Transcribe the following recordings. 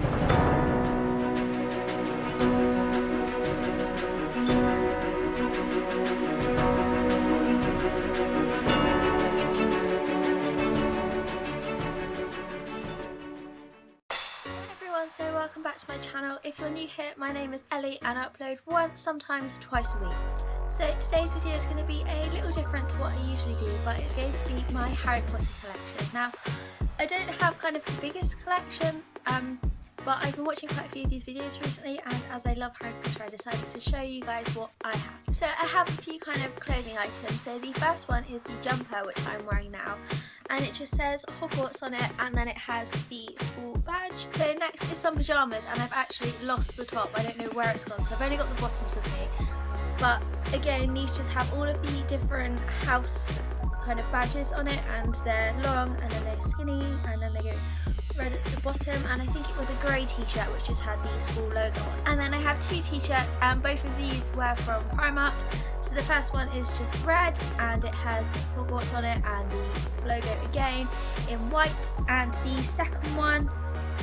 So welcome back to my channel. If you're new here, my name is Ellie and I upload once, sometimes twice a week. So today's video is going to be a little different to what I usually do, but it's going to be my Harry Potter collection. Now, I don't have kind of the biggest collection, but I've been watching quite a few of these videos recently, and as I love Harry Potter, I decided to show you guys what I have. So I have a few kind of clothing items. So the first one is the jumper, which I'm wearing now, and it just says Hogwarts on it, and then it has the school badge. So next is some pyjamas, and I've actually lost the top. I don't know where it's gone, so I've only got the bottoms with me. But again, these just have all of the different house kind of badges on it, and they're long, and then they're skinny, and then they go red at the bottom, and I think it was a grey t-shirt which just had the school logo on. And then I have two t-shirts, and both of these were from Primark. So the first one is just red, and it has Hogwarts on it and the logo again in white, and the second one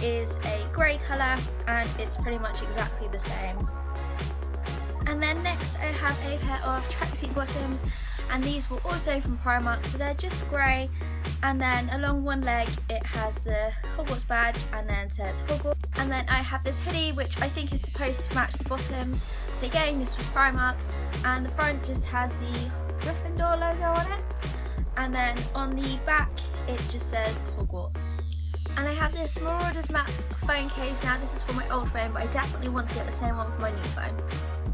is a grey colour, and it's pretty much exactly the same. And then next I have a pair of tracksuit bottoms, and these were also from Primark, so they're just grey, and then along one leg it has the Hogwarts badge and then says Hogwarts. And then I have this hoodie which I think is supposed to match the bottoms, so again this was Primark, and the front just has the Gryffindor logo on it, and then on the back it just says Hogwarts. And I have this Marauders Map phone case. Now this is for my old phone, but I definitely want to get the same one for my new phone.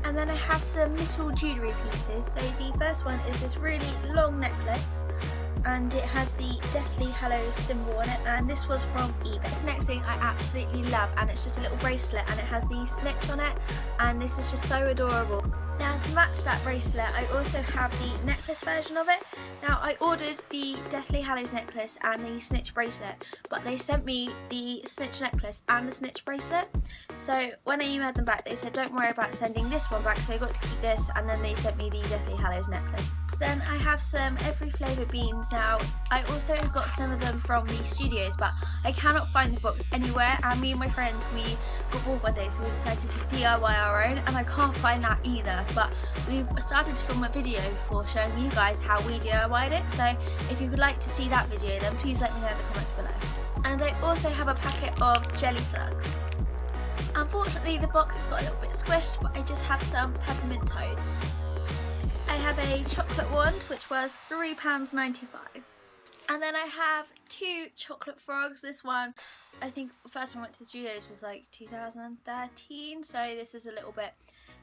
And then I have some little jewellery pieces. So the first one is this really long necklace, and it has the Deathly Hallows symbol on it, and this was from eBay. This next thing I absolutely love, and it's just a little bracelet, and it has the snitch on it, and this is just so adorable. Now to match that bracelet, I also have the necklace version of it. Now I ordered the Deathly Hallows necklace and the snitch bracelet, but they sent me the snitch necklace and the snitch bracelet. So when I emailed them back, they said don't worry about sending this one back, so I got to keep this, and then they sent me the Deathly Hallows necklace. Then I have some every flavour beans. Now I also got some of them from the studios, but I cannot find the box anywhere, and me and my friend, we got bored one day, so we decided to DIY our own, and I can't find that either. But we've started to film a video for showing you guys how we DIY'd it, so if you would like to see that video, then please let me know in the comments below. And I also have a packet of jelly slugs. Unfortunately the box has got a little bit squished, but I just have some peppermint toads. I have a chocolate wand which was £3.95. And then I have two chocolate frogs. This one, I think the first time I went to the studios was like 2013, so this is a little bit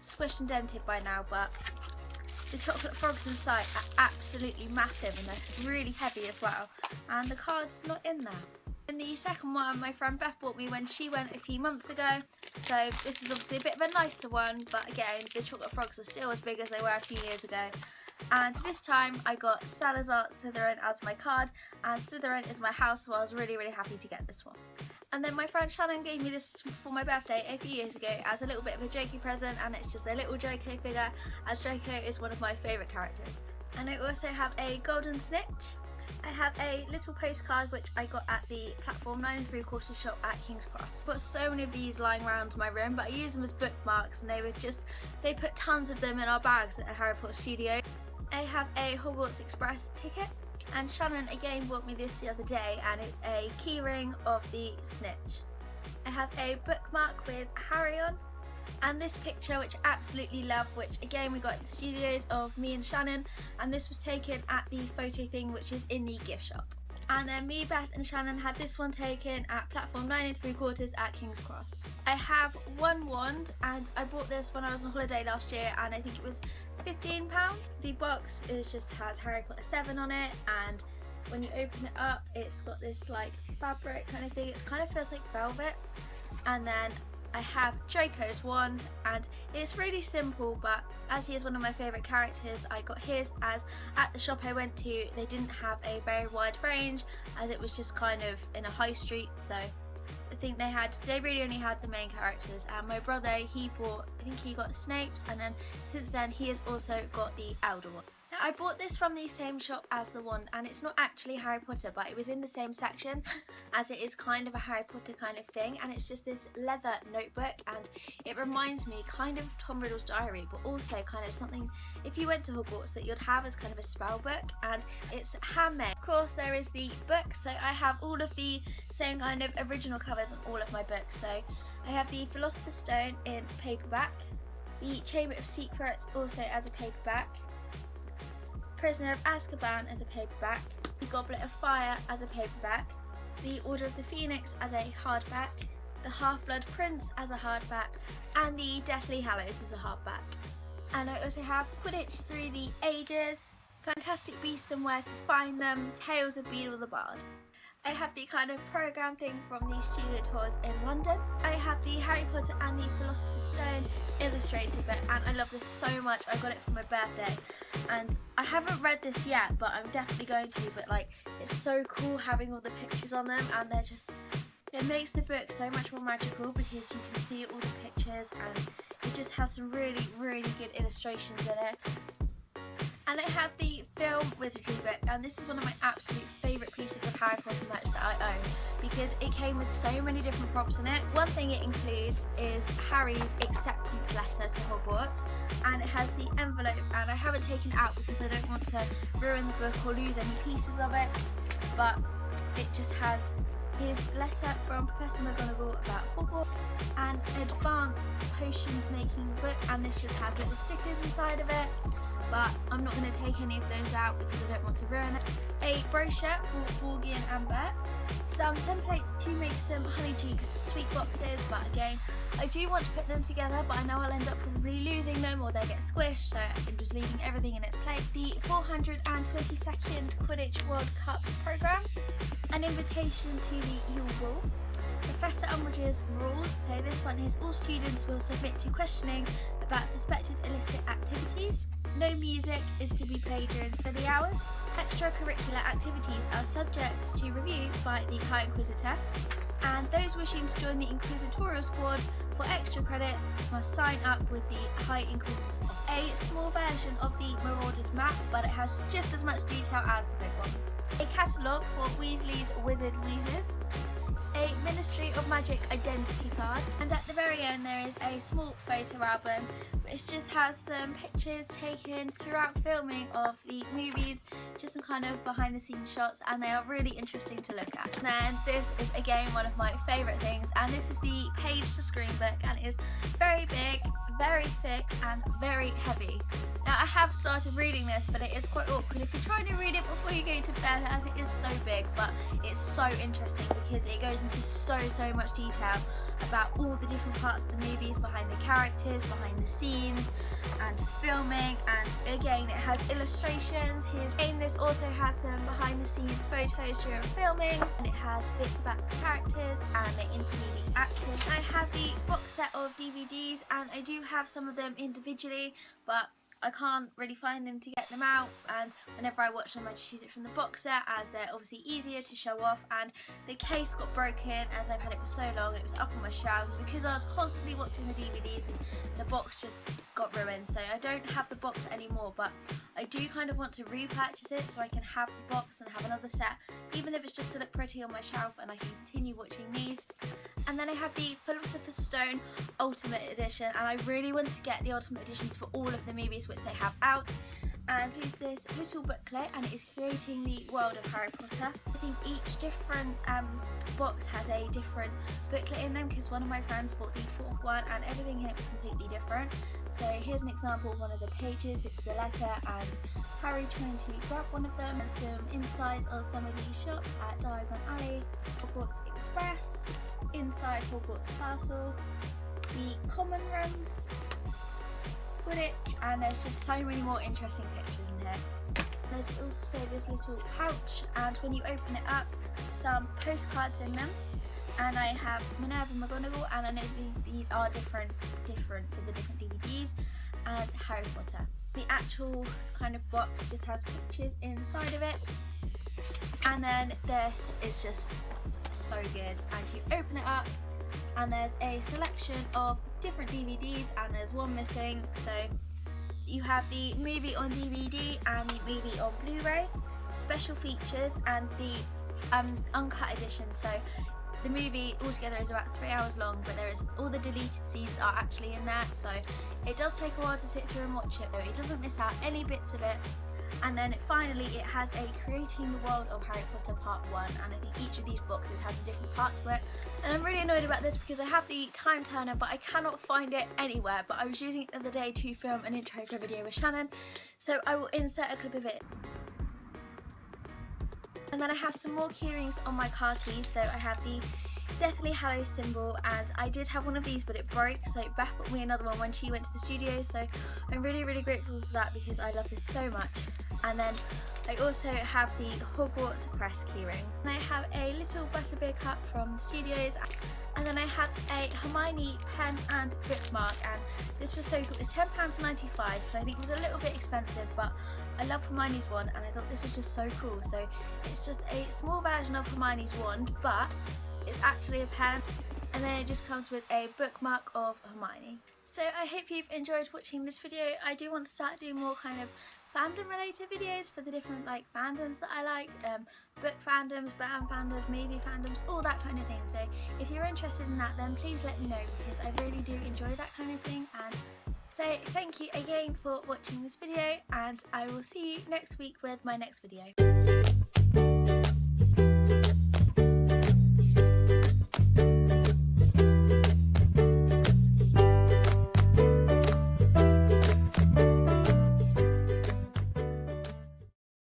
squished and dented by now, but the chocolate frogs inside are absolutely massive, and they're really heavy as well, and the card's not in there. And the second one my friend Beth bought me when she went a few months ago, so this is obviously a bit of a nicer one, but again the chocolate frogs are still as big as they were a few years ago. And this time I got Salazar Slytherin as my card, and Slytherin is my house, so I was really happy to get this one. And then my friend Shannon gave me this for my birthday a few years ago as a little bit of a jokey present, and it's just a little Draco figure, as Draco is one of my favourite characters. And I also have a golden snitch. I have a little postcard which I got at the platform 9 3/4 shop at King's Cross. I've got so many of these lying around my room, but I use them as bookmarks, and they put tons of them in our bags at the Harry Potter studio. I have a Hogwarts Express ticket, and Shannon again bought me this the other day, and it's a keyring of the snitch. I have a bookmark with Harry on, and this picture which I absolutely love, which again we got at the studios, of me and Shannon, and this was taken at the photo thing which is in the gift shop. And then me, Beth and Shannon had this one taken at platform 9 3/4 at King's Cross. I have one wand, and I bought this when I was on holiday last year, and I think it was £15. The box just has Harry Potter 7 on it, and when you open it up it's got this like fabric kind of thing. It kind of feels like velvet. And then I have Draco's wand, and it's really simple, but as he is one of my favourite characters, I got his, as at the shop I went to they didn't have a very wide range, as it was just kind of in a high street, so I think they really only had the main characters. And my brother, I think he got Snape's, and then since then he has also got the Elder one. Now I bought this from the same shop as the one, and it's not actually Harry Potter, but it was in the same section as it is kind of a Harry Potter kind of thing, and it's just this leather notebook, and it reminds me kind of Tom Riddle's diary, but also kind of something if you went to Hogwarts that you'd have as kind of a spell book, and it's handmade. Of course there is the book, so I have all of the same kind of original covers on all of my books. So I have the Philosopher's Stone in paperback, the Chamber of Secrets also as a paperback, Prisoner of Azkaban as a paperback, the Goblet of Fire as a paperback, the Order of the Phoenix as a hardback, the Half-Blood Prince as a hardback, and the Deathly Hallows as a hardback. And I also have Quidditch Through the Ages, Fantastic Beasts and Where to Find Them, Tales of Beedle the Bard. I have the kind of programme thing from the studio tours in London. I have the Harry Potter and the Philosopher's Stone illustrated book, and I love this so much. I got it for my birthday, and I haven't read this yet, but I'm definitely going to. But like, it's so cool having all the pictures on them, and they're just, it makes the book so much more magical because you can see all the pictures, and it just has some really, really good illustrations in it. And I have the film Wizardry book, and this is one of my absolute favourite pieces of Harry Potter merch that I own because it came with so many different props in it. One thing it includes is Harry's acceptance letter to Hogwarts, and it has the envelope, and I haven't taken it out because I don't want to ruin the book or lose any pieces of it, but it just has his letter from Professor McGonagall about Hogwarts, an advanced potions making book, and this just has little stickers inside of it. But I'm not going to take any of those out because I don't want to ruin it. A brochure for Augie and Amber, some templates to make some Honeydew sweet boxes, but again, I do want to put them together, but I know I'll end up probably losing them or they'll get squished, so I'm just leaving everything in its place. The 422nd Quidditch World Cup programme, an invitation to the Yule Ball, Professor Umbridge's rules, so this one is all students will submit to questioning about suspected illicit activities. No music is to be played during study hours. Extracurricular activities are subject to review by the High Inquisitor, and those wishing to join the Inquisitorial Squad for extra credit must sign up with the High Inquisitors. A small version of the Marauders map, but it has just as much detail as the big one. A catalogue for Weasley's Wizard Wheezes, a Ministry of Magic identity card, and at the very end there is a small photo album which just has some pictures taken throughout filming of the movies, just some kind of behind the scenes shots, and they are really interesting to look at. And then this is again one of my favourite things, and this is the page to screen book, and it is very big, very thick and very heavy. Now I have started reading this, but it is quite awkward if you're trying to read it before you go to bed, as it is so big, but it's so interesting because it goes into so much detail about all the different parts of the movies, behind the characters, behind the scenes and filming, and again it has illustrations. This also has some behind the scenes photos during filming, and it has bits about the characters and they interview the actors. I have the box set of DVDs, and I do have some of them individually, but I can't really find them to get them out, and whenever I watch them I just use it from the box set as they're obviously easier to show off. And the case got broken as I've had it for so long, it was up on my shelves because I was constantly watching the DVDs and the box just got ruined, so I don't have the box anymore, but I do kind of want to repurchase it so I can have the box and have another set, even if it's just to look pretty on my shelf and I can continue watching these. And then I have the Philosopher's Stone Ultimate Edition, and I really want to get the Ultimate Editions for all of the movies which they have out. And here's this little booklet, and it is creating the world of Harry Potter. I think each different box has a different booklet in them because one of my friends bought the fourth one and everything in it was completely different. So here's an example of one of the pages. It's the letter and Harry trying to grab one of them, and some insides of some of these shops at Diagon Alley, Hogwarts Express, inside Hogwarts Castle, the common rooms, Quidditch, and there's just so many more interesting pictures in here. There's also this little pouch, and when you open it up, some postcards in them, and I have Minerva McGonagall, and I know these are different for the different DVDs, and Harry Potter. The actual kind of box just has pictures inside of it, and then this is just so good. And you open it up and there's a selection of different DVDs, and there's one missing, so you have the movie on DVD and the movie on Blu-ray, special features, and the uncut edition. So the movie altogether is about 3 hours long, but all the deleted scenes are actually in there, so it does take a while to sit through and watch it, though it doesn't miss out any bits of it. And then finally it has a Creating the World of Harry Potter Part 1, and I think each of these boxes has a different part to it. And I'm really annoyed about this because I have the time turner but I cannot find it anywhere, but I was using it the other day to film an intro for a video with Shannon, so I will insert a clip of it. And then I have some more keyrings on my car keys. So I have the Deathly Hallows symbol, and I did have one of these but it broke, so Beth bought me another one when she went to the studio, so I'm really grateful for that because I love this so much. And then I also have the Hogwarts Press keyring. And I have a little butterbeer cup from the studios, and then I have a Hermione pen and bookmark, and this was so cool. It's £10.95, so I think it was a little bit expensive, but I love Hermione's wand and I thought this was just so cool. So it's just a small version of Hermione's wand, but it's actually a pen, and then it just comes with a bookmark of Hermione. So I hope you've enjoyed watching this video. I do want to start doing more kind of fandom related videos for the different fandoms that I like, book fandoms, band fandoms, movie fandoms, all that kind of thing. So if you're interested in that, then please let me know because I really do enjoy that kind of thing. And so thank you again for watching this video, and I will see you next week with my next video.